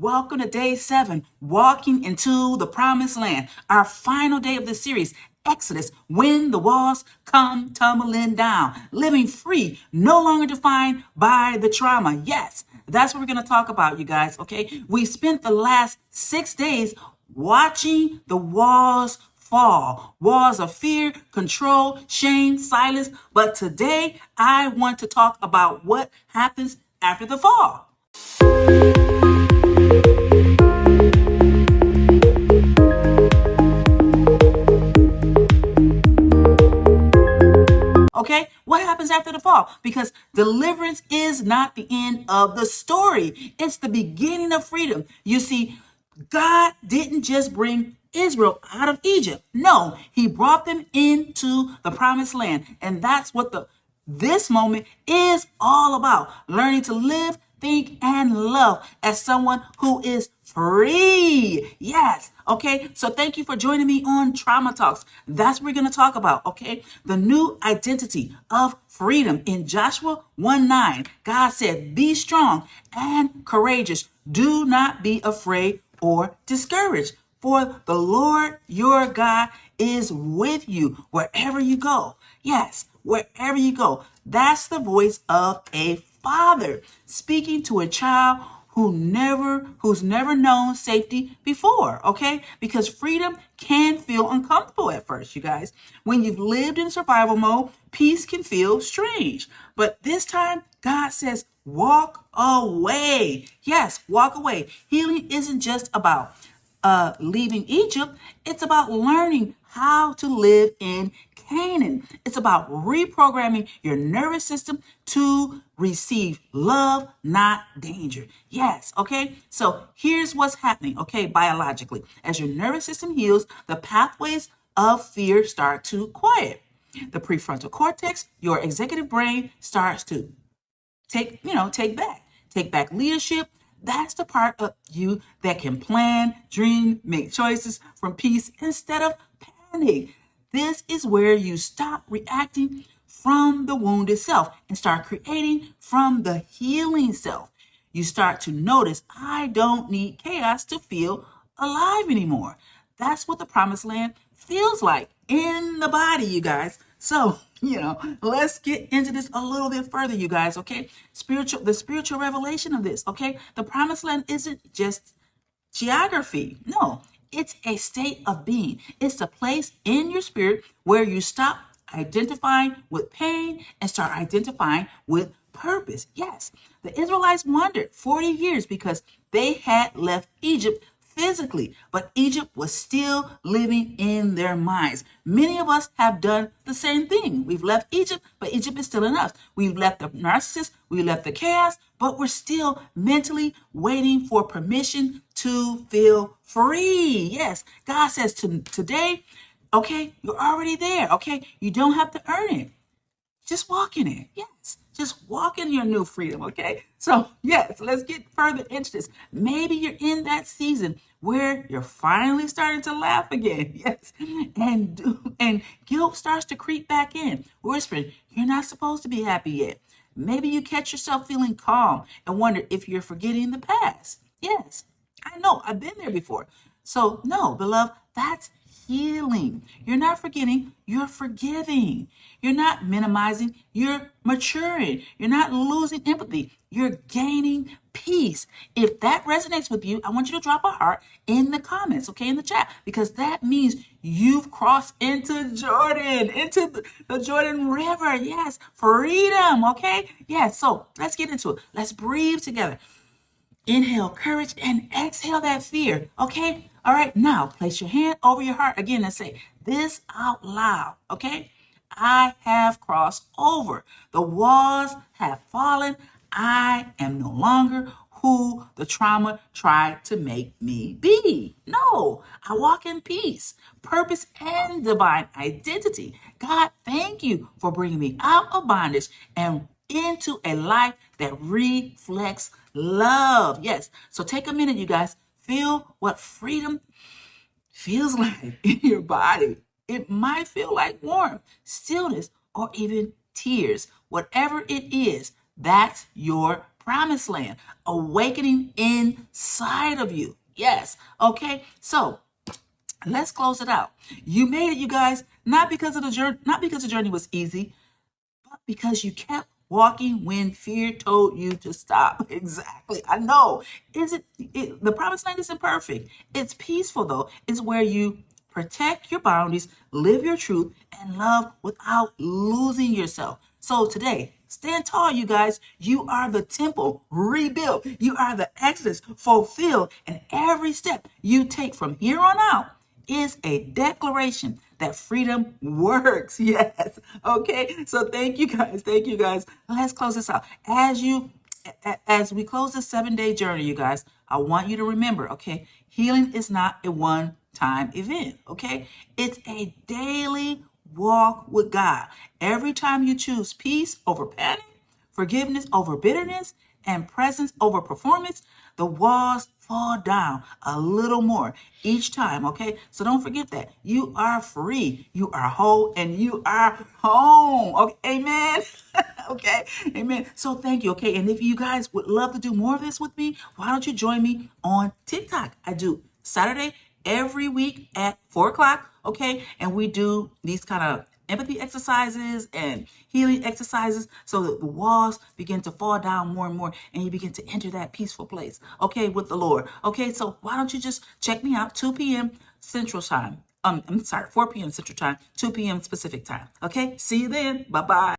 Welcome to day 7, walking into the promised land, our final day of the series, Exodus, when the walls come tumbling down, living free, no longer defined by the trauma. Yes, that's what we're going to talk about, you guys, okay? We spent the last 6 days watching the walls fall. Walls of fear, control, shame, silence. But today, I want to talk about what happens after the fall. Okay, what happens after the fall? Because deliverance is not the end of the story. It's the beginning of freedom. You see, God didn't just bring Israel out of Egypt. No, he brought them into the promised land. And that's what this moment is all about. Learning to live, think, and love as someone who is free. Yes. Okay. So thank you for joining me on Trauma Talks. That's what we're going to talk about. Okay. The new identity of freedom. In Joshua 1:9, God said, be strong and courageous. Do not be afraid or discouraged. For the Lord your God is with you wherever you go. Yes, wherever you go. That's the voice of a father speaking to a child who's never known safety before, okay? Because freedom can feel uncomfortable at first, you guys. When you've lived in survival mode, peace can feel strange. But this time, God says, walk away. Yes, walk away. Healing isn't just about leaving Egypt. It's about learning how to live in Canaan. It's about reprogramming your nervous system to receive love, not danger. Yes, okay? So here's what's happening, okay, biologically. As your nervous system heals, the pathways of fear start to quiet. The prefrontal cortex, your executive brain, starts to take back leadership. That's the part of you that can plan, dream, make choices from peace instead of panic. This is where you stop reacting from the wounded self and start creating from the healing self. You start to notice, I don't need chaos to feel alive anymore. That's what the promised land feels like in the body, you guys. So, let's get into this a little bit further, you guys, okay? The spiritual revelation of this, okay? The promised land isn't just geography. No, it's a state of being. It's a place in your spirit where you stop identifying with pain and start identifying with purpose. Yes, the Israelites wandered 40 years because they had left Egypt physically, but Egypt was still living in their minds. Many of us have done the same thing. We've left Egypt, but Egypt is still in us. We've left the narcissist, we left the chaos, but we're still mentally waiting for permission to feel free. Yes, God says today, okay, you're already there, okay? You don't have to earn it. Just walk in it. Yes. Just walk in your new freedom. Okay. So, yes, let's get further into this. Maybe you're in that season where you're finally starting to laugh again. Yes. And guilt starts to creep back in, whispering, you're not supposed to be happy yet. Maybe you catch yourself feeling calm and wonder if you're forgetting the past. Yes. I know. I've been there before. So, no, beloved, that's healing. You're not forgetting, you're forgiving. You're not minimizing, you're maturing. You're not losing empathy, you're gaining peace. If that resonates with you, I want you to drop a heart in the comments, okay, in the chat, because that means you've crossed into Jordan, into the Jordan River. Yes, freedom, okay? Yes, so let's get into it. Let's breathe together. Inhale courage and exhale that fear. Okay? All right. Now place your hand over your heart again and say this out loud. Okay? I have crossed over. The walls have fallen. I am no longer who the trauma tried to make me be. No, I walk in peace, purpose, and divine identity. God, thank you for bringing me out of bondage and into a life that reflects love. Yes. So take a minute, you guys. Feel what freedom feels like in your body. It might feel like warmth, stillness, or even tears. Whatever it is, that's your promised land awakening inside of you. Yes. Okay. So let's close it out. You made it, you guys, not because of the journey, not because the journey was easy, because you kept walking when fear told you to stop. Exactly. I know. The promised land isn't perfect. It's peaceful though. It's where you protect your boundaries, live your truth, and love without losing yourself. So today, stand tall, you guys. You are the temple rebuilt. You are the Exodus fulfilled. And every step you take from here on out is a declaration that freedom works. Yes. Okay. So thank you guys. Thank you guys. Let's close this out. As we close this 7-day journey, you guys, I want you to remember, okay, healing is not a one-time event. Okay. It's a daily walk with God. Every time you choose peace over panic, forgiveness over bitterness, and presence over performance, the walls fall down a little more each time, okay? So don't forget that. You are free, you are whole, and you are home, okay? Amen? Okay, amen. So thank you, okay? And if you guys would love to do more of this with me, why don't you join me on TikTok? I do Saturday every week at 4 o'clock, okay? And we do these kind of empathy exercises and healing exercises so that the walls begin to fall down more and more and you begin to enter that peaceful place, okay, with the Lord. Okay, so why don't you just check me out, 2 p.m. Central Time. I'm sorry, 4 p.m. Central Time, 2 p.m. Pacific Time. Okay, see you then. Bye-bye.